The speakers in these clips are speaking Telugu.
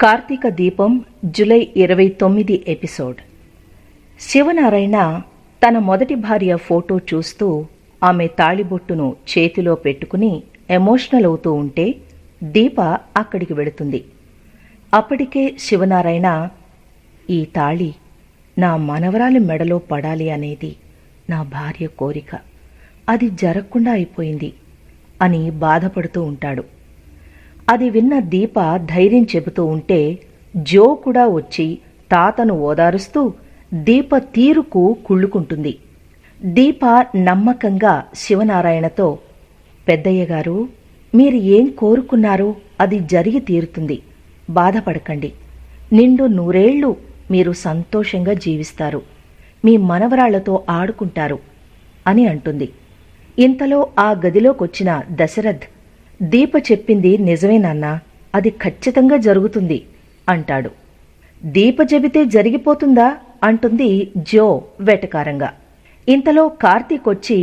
కార్తీక దీపం జూలై 29 ఎపిసోడ్. శివనారాయణ తన మొదటి భార్య ఫోటో చూస్తూ ఆమె తాళిబొట్టును చేతిలో పెట్టుకుని ఎమోషనల్ అవుతూ ఉంటే దీప అక్కడికి వెళుతుంది. అప్పటికే శివనారాయణ, ఈ తాళి నా మనవరాలి మెడలో పడాలి అనేది నా భార్య కోరిక, అది జరగకుండా అయిపోయింది అని బాధపడుతూ ఉంటాడు. అది విన్న దీప ధైర్యం చెబుతూ ఉంటే జో కూడా వచ్చి తాతను ఓదారుస్తూ దీప తీరుకు కుళ్ళుకుంటుంది. దీప నమ్మకంగా శివనారాయణతో, పెద్దయ్యగారు, మీరు ఏం కోరుకున్నారో అది జరిగి తీరుతుంది, బాధపడకండి, నిండు 100 ఏళ్లు మీరు సంతోషంగా జీవిస్తారు, మీ మనవరాళ్లతో ఆడుకుంటారు అని అంటుంది. ఇంతలో ఆ గదిలోకొచ్చిన దశరథ్, దీప చెప్పింది నిజమేనన్నా, అది ఖచ్చితంగా జరుగుతుంది అంటాడు. దీప చెబితే జరిగిపోతుందా అంటుంది జో వెటకారంగా. ఇంతలో కార్తీక్ వచ్చి,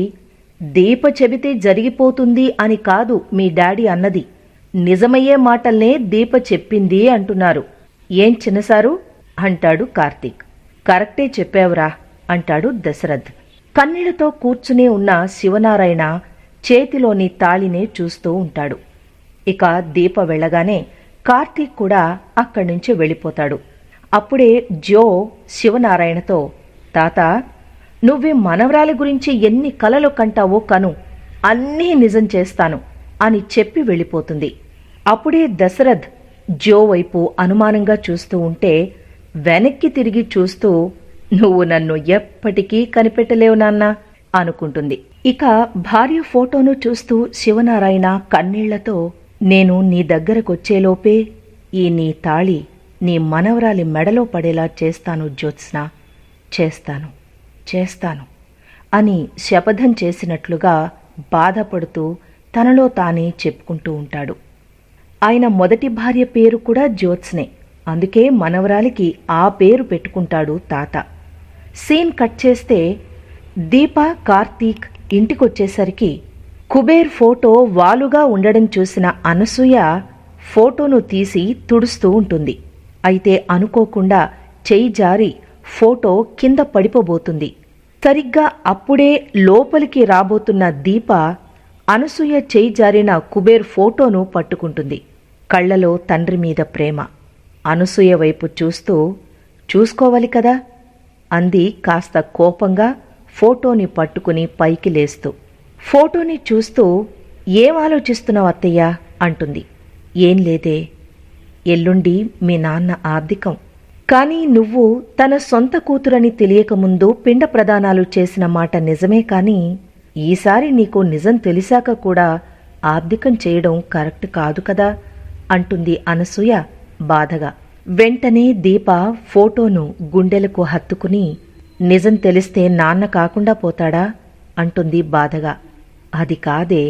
దీప చెబితే జరిగిపోతుంది అని కాదు మీ డాడీ అన్నది, నిజమయ్యే మాటల్నే దీప చెప్పింది అంటున్నారు, ఏం చిన్నసారు అంటాడు కార్తీక్. కరెక్టే చెప్పావురా అంటాడు దశరథ్. కన్నీళ్లతో కూర్చునే ఉన్న శివనారాయణ చేతిలోని తాళినే చూస్తూ ఉంటాడు. ఇక దీప వెళ్ళగానే కార్తీక్ కూడా అక్కడి నుంచి వెళ్ళిపోతాడు. అప్పుడే జో శివనారాయణతో, తాత, నువ్వే మనవరాలి గురించి ఎన్ని కలలు కంటావో కను, అన్నీ నిజం చేస్తాను అని చెప్పి వెళ్ళిపోతుంది. అప్పుడే దశరథ్ జో వైపు అనుమానంగా చూస్తూ ఉంటే వెనక్కి తిరిగి చూస్తూ, నువ్వు నన్ను ఎప్పటికీ కనిపెట్టలేవు నాన్నా అనుకుంటుంది. ఇక భార్య ఫోటోను చూస్తూ శివనారాయణ కన్నీళ్లతో, నేను నీ దగ్గరకొచ్చేలోపే ఈ నీ తాళి నీ మనవరాలి మెడలో పడేలా చేస్తాను జ్యోత్స్న, చేస్తాను చేస్తాను అని శపథం చేసినట్లుగా బాధపడుతూ తనలో తానే చెప్పుకుంటూ ఉంటాడు. ఆయన మొదటి భార్య పేరు కూడా జ్యోత్స్నే, అందుకే మనవరాలికి ఆ పేరు పెట్టుకుంటాడు తాత. సీన్ కట్ చేస్తే దీప, కార్తీక్ ఇంటికొచ్చేసరికి కుబేర్ ఫోటో వాలుగా ఉండడం చూసిన అనసూయ ఫోటోను తీసి తుడుస్తూ ఉంటుంది. అయితే అనుకోకుండా చెయ్యి జారి ఫోటో కింద పడిపోబోతుంది. సరిగ్గా అప్పుడే లోపలికి రాబోతున్న దీప అనసూయ చెయ్యి జారిన కుబేర్ ఫోటోను పట్టుకుంటుంది. కళ్లలో తండ్రి మీద ప్రేమ. అనసూయ వైపు చూస్తూ, చూసుకోవాలి కదా అంది కాస్త కోపంగా ఫోటోని పట్టుకుని పైకి లేస్తూ. ఫోటోని చూస్తూ, ఏం ఆలోచిస్తున్నావు అత్తయ్యా అంటుంది. ఏం లేదే, ఎల్లుండి మీ నాన్న ఆర్థికం, కానీ నువ్వు తన సొంత కూతురని తెలియకముందు పిండ ప్రదానాలు చేసిన మాట నిజమే, కానీ ఈసారి నీకు నిజం తెలిసాక కూడా ఆర్థికం చేయడం కరెక్ట్ కాదు కదా అంటుంది అనసూయ బాధగా. వెంటనే దీప ఫోటోను గుండెలకు హత్తుకుని, నిజం తెలిస్తే నాన్న కాకుండా పోతాడా అంటుంది బాధగా. అది కాదే,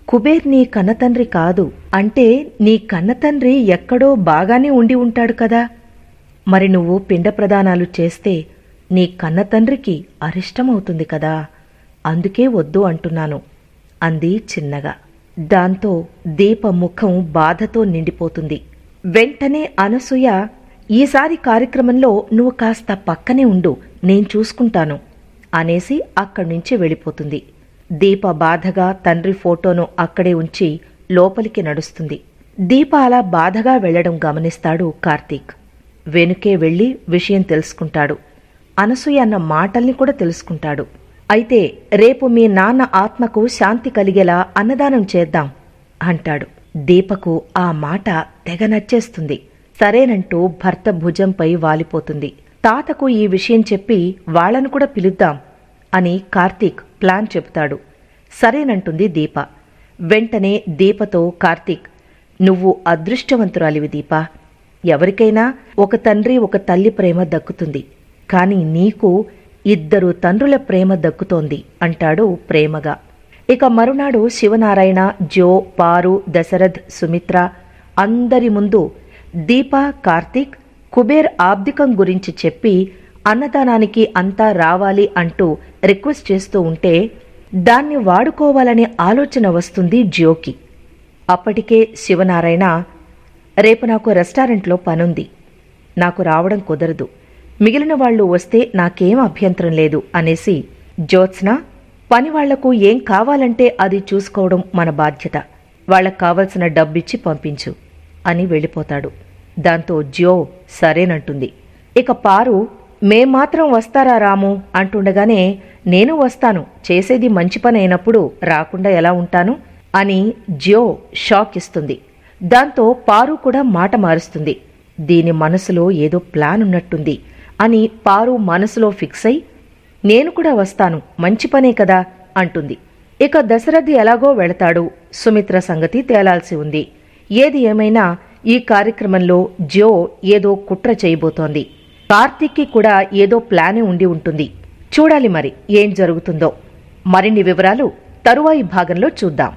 కుబేర్ నీ కన్నతండ్రి కాదు అంటే నీ కన్నతండ్రి ఎక్కడో బాగానే ఉండి ఉంటాడు కదా, మరి నువ్వు పిండ ప్రదానాలు చేస్తే నీ కన్నతండ్రికి అరిష్టమవుతుంది కదా, అందుకే వద్దు అంటున్నాను అంది చిన్నగా. దాంతో దీప ముఖం బాధతో నిండిపోతుంది. వెంటనే అనసూయ, ఈసారి కార్యక్రమంలో నువ్వు కాస్త పక్కనే ఉండు, నేను చూసుకుంటాను అనేసి అక్కడ్నుంచి వెళ్ళిపోతుంది. దీప బాధగా తండ్రి ఫోటోను అక్కడే ఉంచి లోపలికి నడుస్తుంది. దీప అలా బాధగా వెళ్లడం గమనిస్తాడు కార్తీక్. వెనుకే వెళ్లి విషయం తెలుసుకుంటాడు. అనసూయ అన్న మాటల్ని కూడా తెలుసుకుంటాడు. అయితే రేపు మీ నాన్న ఆత్మకు శాంతి కలిగేలా అన్నదానం చేద్దాం అంటాడు. దీపకు ఆ మాట తెగ నచ్చేస్తుంది. సరేనంటూ భర్త భుజంపై వాలిపోతుంది. తాతకు ఈ విషయం చెప్పి వాళ్లను కూడా పిలుద్దాం అని కార్తీక్ ప్లాన్ చెబుతాడు. సరేనంటుంది దీప. వెంటనే దీపతో కార్తీక్, నువ్వు అదృష్టవంతురాలివి దీప, ఎవరికైనా ఒక తండ్రి ఒక తల్లి ప్రేమ దక్కుతుంది, కానీ నీకు 2 తండ్రుల ప్రేమ దక్కుతోంది అంటాడు ప్రేమగా. ఇక మరునాడు శివనారాయణ, జో, పారు, దశరథ్, సుమిత్ర అందరి ముందు దీప, కార్తీక్ కుబేర్ ఆబ్దికం గురించి చెప్పి అన్నదానానికి అంతా రావాలి అంటూ రిక్వెస్ట్ చేస్తూ ఉంటే దాన్ని వాడుకోవాలనే ఆలోచన వస్తుంది జోకి. అప్పటికే శివనారాయణ, రేపు నాకు రెస్టారెంట్లో పనుంది, నాకు రావడం కుదరదు, మిగిలిన వాళ్ళు వస్తే నాకేం అభ్యంతరం లేదు అనేసి, జ్యోత్స్న, పనివాళ్లకు ఏం కావాలంటే అది చూసుకోవడం మన బాధ్యత, వాళ్లకు కావలసిన డబ్బిచ్చి పంపించు అని వెళ్ళిపోతాడు. దాంతో జ్యో సరేనంటుంది. ఇక పారు, మేమాత్రం వస్తారా రాము అంటుండగానే, నేను వస్తాను, చేసేది మంచి పని అయినప్పుడు రాకుండా ఎలా ఉంటాను అని జ్యో షాక్ ఇస్తుంది. దాంతో పారు కూడా మాట మారుస్తుంది. దీని మనసులో ఏదో ప్లాన్ ఉన్నట్టుంది అని పారు మనసులో ఫిక్స్ అయి, నేను కూడా వస్తాను, మంచి పనే కదా అంటుంది. ఇక దశరథి ఎలాగో వెళతాడు. సుమిత్ర సంగతి తేలాల్సి ఉంది. ఏది ఏమైనా ఈ కార్యక్రమంలో జ్యో ఏదో కుట్ర చేయబోతోంది. కార్తీక్కి కూడా ఏదో ప్లానే ఉండి ఉంటుంది. చూడాలి మరి ఏం జరుగుతుందో. మరిన్ని వివరాలు తరువాయి భాగంలో చూద్దాం.